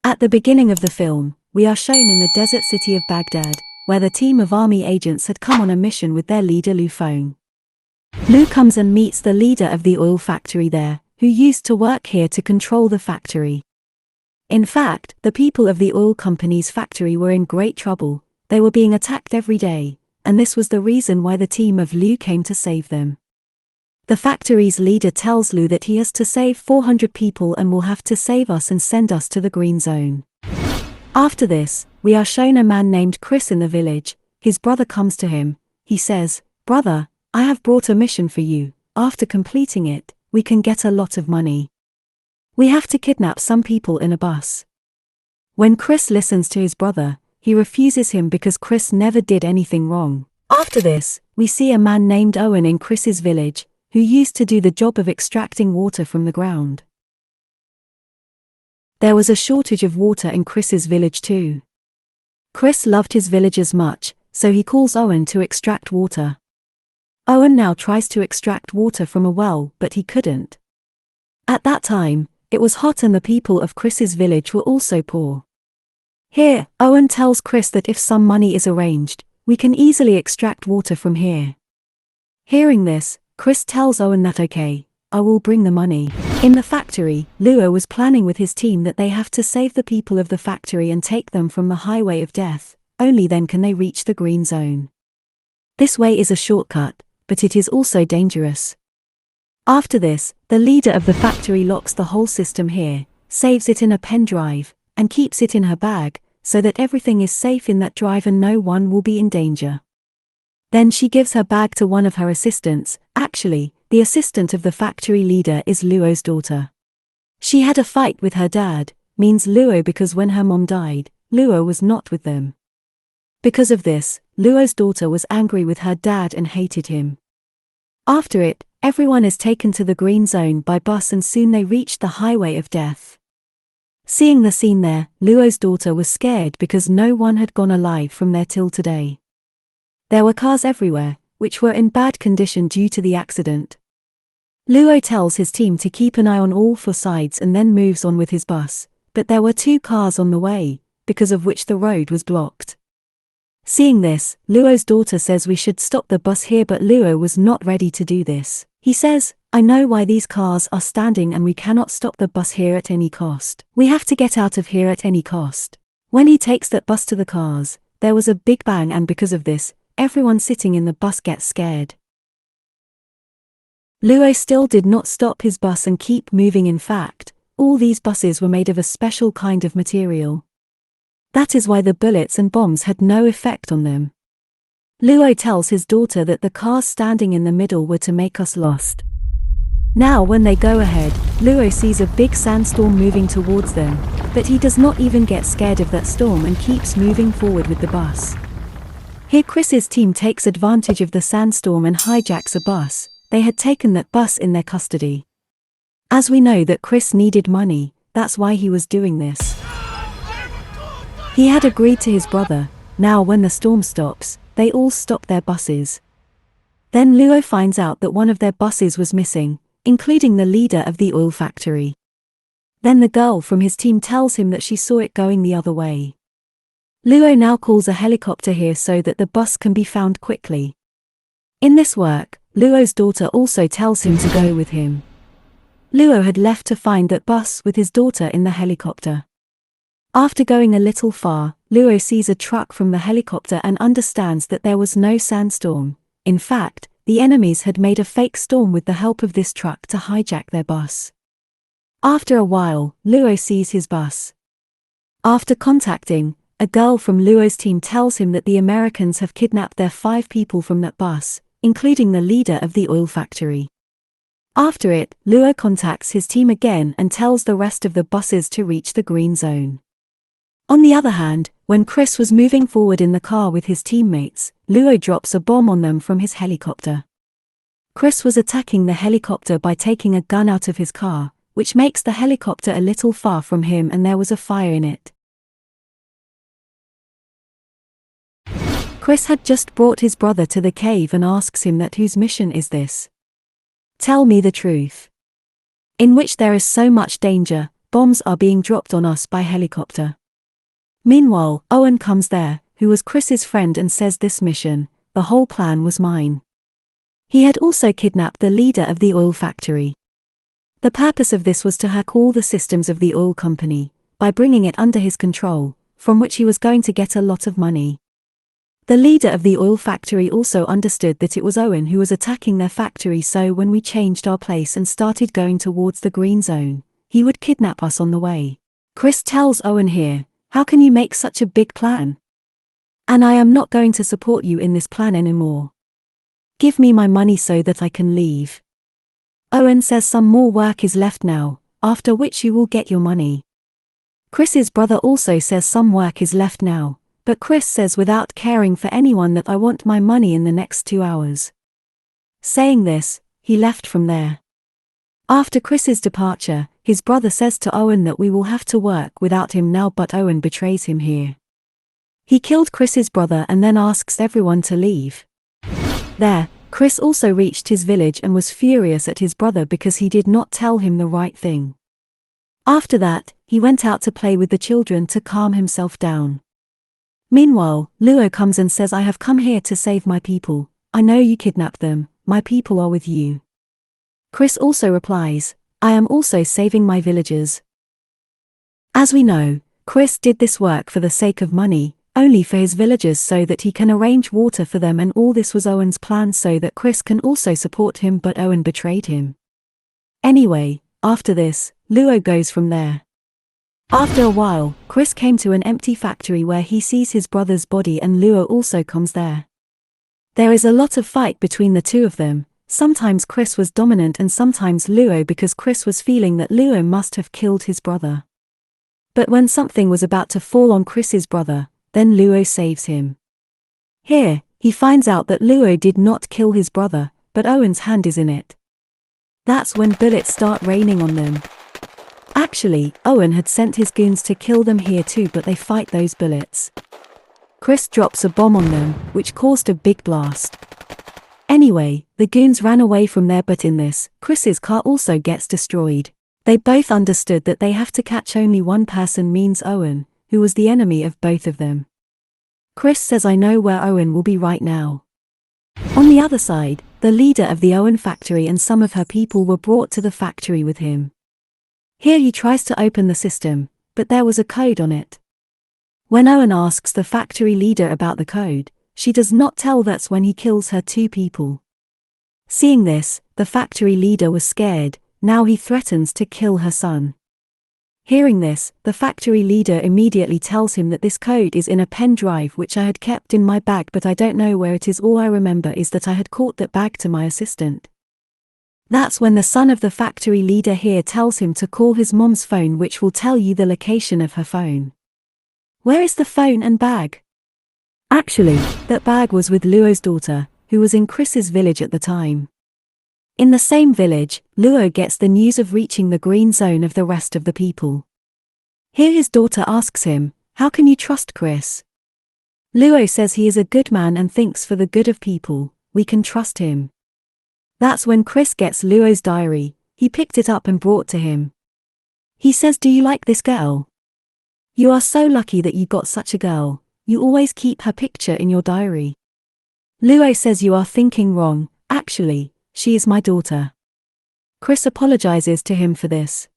At the beginning of the film, we are shown in the desert city of Baghdad, where the team of army agents had come on a mission with their leader Lu Feng. Lu comes and meets the leader of the oil factory there, who used to work here to control the factory. In fact, the people of the oil company's factory were in great trouble. They were being attacked every day, and this was the reason why the team of Lu came to save them. The factory's leader tells Lu that he has to save 400 people and will have to save us and send us to the green zone. After this, we are shown a man named Chris in the village. His brother comes to him. He says, "Brother, I have brought a mission for you. After completing it, we can get a lot of money. We have to kidnap some people in a bus." When Chris listens to his brother, he refuses him because Chris never did anything wrong. After this, we see a man named Owen in Chris's village, who used to do the job of extracting water from the ground. There was a shortage of water in Chris's village too. Chris loved his villagers much, so he calls Owen to extract water. Owen now tries to extract water from a well, but he couldn't. At that time, it was hot and the people of Chris's village were also poor. Here, Owen tells Chris that if some money is arranged, we can easily extract water from here. Hearing this, Chris tells Owen that okay, I will bring the money. In the factory, Luo was planning with his team that they have to save the people of the factory and take them from the highway of death. Only then can they reach the green zone. This way is a shortcut, but it is also dangerous. After this, the leader of the factory locks the whole system here, saves it in a pen drive, and keeps it in her bag, so that everything is safe in that drive and no one will be in danger. Then she gives her bag to one of her assistants. Actually, the assistant of the factory leader is Luo's daughter. She had a fight with her dad, means Luo, because when her mom died, Luo was not with them. Because of this, Luo's daughter was angry with her dad and hated him. After it, everyone is taken to the green zone by bus and soon they reach the highway of death. Seeing the scene there, Luo's daughter was scared because no one had gone alive from there till today. There were cars everywhere, which were in bad condition due to the accident. Luo tells his team to keep an eye on all four sides and then moves on with his bus, but there were 2 cars on the way, because of which the road was blocked. Seeing this, Luo's daughter says we should stop the bus here, but Luo was not ready to do this. He says, "I know why these cars are standing and we cannot stop the bus here at any cost. We have to get out of here at any cost." When he takes that bus to the cars, there was a big bang, and because of this, everyone sitting in the bus gets scared. Luo still did not stop his bus and keep moving. In fact, all these buses were made of a special kind of material. That is why the bullets and bombs had no effect on them. Luo tells his daughter that the cars standing in the middle were to make us lost. Now when they go ahead, Luo sees a big sandstorm moving towards them, but he does not even get scared of that storm and keeps moving forward with the bus. Here Chris's team takes advantage of the sandstorm and hijacks a bus. They had taken that bus in their custody. As we know that Chris needed money, that's why he was doing this. He had agreed to his brother. Now when the storm stops, they all stop their buses. Then Luo finds out that one of their buses was missing, including the leader of the oil factory. Then the girl from his team tells him that she saw it going the other way. Luo now calls a helicopter here so that the bus can be found quickly. In this work, Luo's daughter also tells him to go with him. Luo had left to find that bus with his daughter in the helicopter. After going a little far, Luo sees a truck from the helicopter and understands that there was no sandstorm. In fact, the enemies had made a fake storm with the help of this truck to hijack their bus. After a while, Luo sees his bus. After contacting, a girl from Luo's team tells him that the Americans have kidnapped their 5 people from that bus, including the leader of the oil factory. After it, Luo contacts his team again and tells the rest of the buses to reach the green zone. On the other hand, when Chris was moving forward in the car with his teammates, Luo drops a bomb on them from his helicopter. Chris was attacking the helicopter by taking a gun out of his car, which makes the helicopter a little far from him and there was a fire in it. Chris had just brought his brother to the cave and asks him that whose mission is this? Tell me the truth. In which there is so much danger, bombs are being dropped on us by helicopter. Meanwhile, Owen comes there, who was Chris's friend, and says this mission, the whole plan was mine. He had also kidnapped the leader of the oil factory. The purpose of this was to hack all the systems of the oil company, by bringing it under his control, from which he was going to get a lot of money. The leader of the oil factory also understood that it was Owen who was attacking their factory, so when we changed our place and started going towards the green zone, he would kidnap us on the way. Chris tells Owen here, "How can you make such a big plan? And I am not going to support you in this plan anymore. Give me my money so that I can leave." Owen says some more work is left now, after which you will get your money. Chris's brother also says some work is left now, but Chris says without caring for anyone that I want my money in the next 2 hours. Saying this, he left from there. After Chris's departure, his brother says to Owen that we will have to work without him now, but Owen betrays him here. He killed Chris's brother and then asks everyone to leave. There, Chris also reached his village and was furious at his brother because he did not tell him the right thing. After that, he went out to play with the children to calm himself down. Meanwhile, Luo comes and says, "I have come here to save my people. I know you kidnapped them, my people are with you." Chris also replies, "I am also saving my villagers." As we know, Chris did this work for the sake of money, only for his villagers so that he can arrange water for them, and all this was Owen's plan so that Chris can also support him, but Owen betrayed him. Anyway, after this, Luo goes from there. After a while, Chris came to an empty factory where he sees his brother's body, and Luo also comes there. There is a lot of fight between the two of them. Sometimes Chris was dominant and sometimes Luo, because Chris was feeling that Luo must have killed his brother. But when something was about to fall on Chris's brother, then Luo saves him. Here, he finds out that Luo did not kill his brother, but Owen's hand is in it. That's when bullets start raining on them. Actually, Owen had sent his goons to kill them here too, but they fight those bullets. Chris drops a bomb on them, which caused a big blast. Anyway, the goons ran away from there, but in this, Chris's car also gets destroyed. They both understood that they have to catch only one person, means Owen, who was the enemy of both of them. Chris says, "I know where Owen will be right now." On the other side, the leader of the Owen factory and some of her people were brought to the factory with him. Here he tries to open the system, but there was a code on it. When Owen asks the factory leader about the code, she does not tell. That's when he kills her 2 people. Seeing this, the factory leader was scared. Now he threatens to kill her son. Hearing this, the factory leader immediately tells him that this code is in a pen drive which I had kept in my bag, but I don't know where it is. All I remember is that I had caught that bag to my assistant. That's when the son of the factory leader here tells him to call his mom's phone, which will tell you the location of her phone. Where is the phone and bag? Actually, that bag was with Luo's daughter, who was in Chris's village at the time. In the same village, Luo gets the news of reaching the green zone of the rest of the people. Here his daughter asks him, "How can you trust Chris?" Luo says he is a good man and thinks for the good of people, we can trust him. That's when Chris gets Luo's diary. He picked it up and brought to him. He says, "Do you like this girl? You are so lucky that you got such a girl. You always keep her picture in your diary." Luo says, "You are thinking wrong, actually, she is my daughter." Chris apologizes to him for this.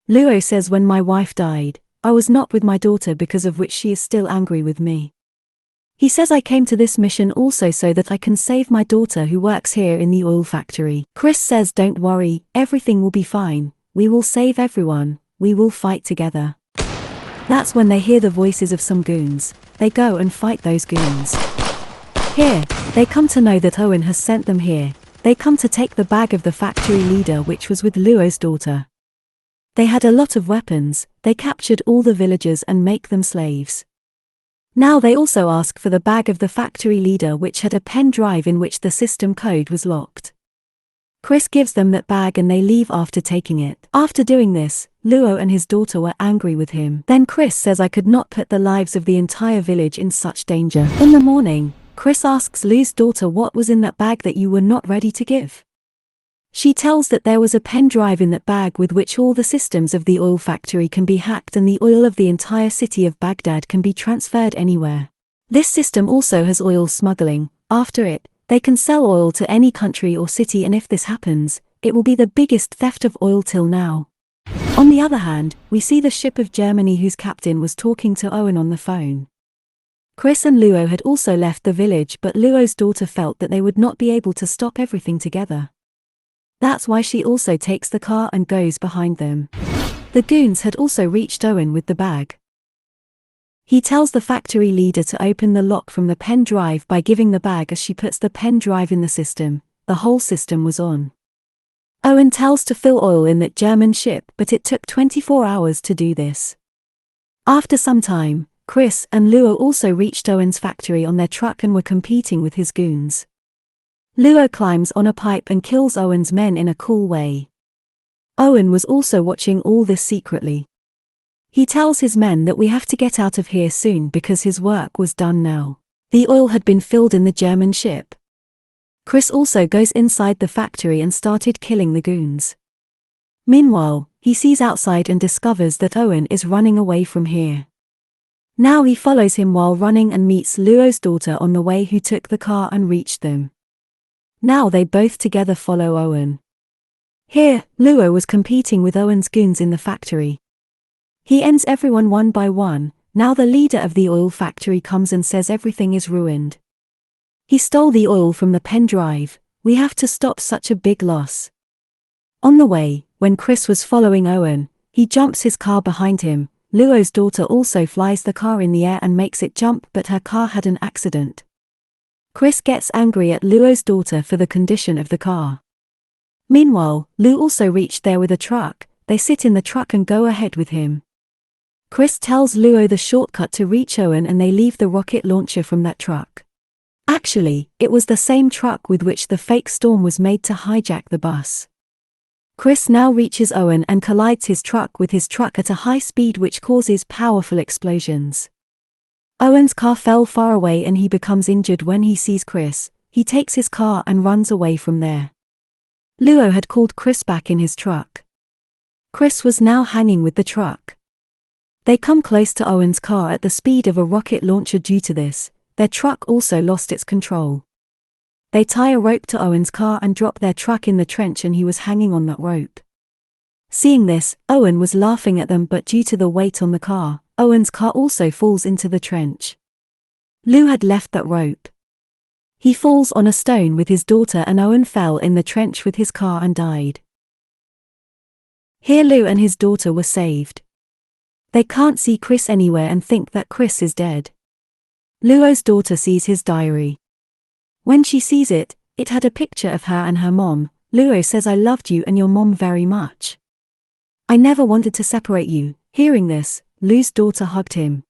Luo says, "When my wife died, I was not with my daughter, because of which she is still angry with me." He says, "I came to this mission also so that I can save my daughter who works here in the oil factory." Chris says, "Don't worry, everything will be fine. We will save everyone, we will fight together." That's when they hear the voices of some goons. They go and fight those goons. Here, they come to know that Owen has sent them here. They come to take the bag of the factory leader, which was with Luo's daughter. They had a lot of weapons. They captured all the villagers and make them slaves. Now they also ask for the bag of the factory leader, which had a pen drive in which the system code was locked. Chris gives them that bag and they leave after taking it. After doing this, Luo and his daughter were angry with him. Then Chris says, "I could not put the lives of the entire village in such danger." In the morning, Chris asks Luo's daughter what was in that bag that you were not ready to give. She tells that there was a pen drive in that bag with which all the systems of the oil factory can be hacked and the oil of the entire city of Baghdad can be transferred anywhere. This system also has oil smuggling. After it, they can sell oil to any country or city, and if this happens, it will be the biggest theft of oil till now. On the other hand, we see the ship of Germany whose captain was talking to Owen on the phone. Chris and Luo had also left the village, but Luo's daughter felt that they would not be able to stop everything together. That's why she also takes the car and goes behind them. The goons had also reached Owen with the bag. He tells the factory leader to open the lock from the pen drive by giving the bag. As she puts the pen drive in the system, the whole system was on. Owen tells to fill oil in that German ship, but it took 24 hours to do this. After some time, Chris and Luo also reached Owen's factory on their truck and were competing with his goons. Luo climbs on a pipe and kills Owen's men in a cool way. Owen was also watching all this secretly. He tells his men that we have to get out of here soon because his work was done now. The oil had been filled in the German ship. Chris also goes inside the factory and started killing the goons. Meanwhile, he sees outside and discovers that Owen is running away from here. Now he follows him while running and meets Luo's daughter on the way, who took the car and reached them. Now they both together follow Owen. Here, Luo was competing with Owen's goons in the factory. He ends everyone one by one. Now the leader of the oil factory comes and says everything is ruined. He stole the oil from the pen drive. We have to stop such a big loss. On the way, when Chris was following Owen, he jumps his car behind him. Luo's daughter also flies the car in the air and makes it jump, but her car had an accident. Chris gets angry at Luo's daughter for the condition of the car. Meanwhile, Luo also reached there with a truck. They sit in the truck and go ahead with him. Chris tells Luo the shortcut to reach Owen and they leave the rocket launcher from that truck. Actually, it was the same truck with which the fake storm was made to hijack the bus. Chris now reaches Owen and collides his truck with his truck at a high speed, which causes powerful explosions. Owen's car fell far away and he becomes injured when he sees Chris. He takes his car and runs away from there. Luo had called Chris back in his truck. Chris was now hanging with the truck. They come close to Owen's car at the speed of a rocket launcher. Due to this, their truck also lost its control. They tie a rope to Owen's car and drop their truck in the trench, and he was hanging on that rope. Seeing this, Owen was laughing at them, but due to the weight on the car, Owen's car also falls into the trench. Luo had left that rope. He falls on a stone with his daughter and Owen fell in the trench with his car and died. Here Luo and his daughter were saved. They can't see Chris anywhere and think that Chris is dead. Luo's daughter sees his diary. When she sees it, it had a picture of her and her mom. Luo says, "I loved you and your mom very much. I never wanted to separate you." Hearing this, Luo's daughter hugged him.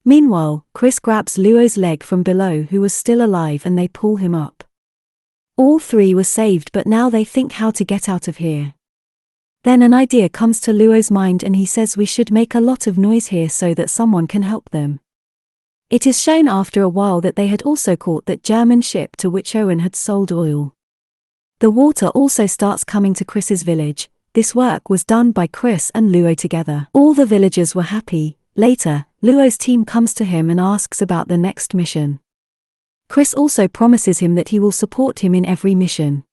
Meanwhile, Chris grabs Luo's leg from below, who was still alive, and they pull him up. All three were saved, but now they think how to get out of here. Then an idea comes to Luo's mind and he says we should make a lot of noise here so that someone can help them. It is shown after a while that they had also caught that German ship to which Owen had sold oil. The water also starts coming to Chris's village. This work was done by Chris and Luo together. All the villagers were happy. Later, Luo's team comes to him and asks about the next mission. Chris also promises him that he will support him in every mission.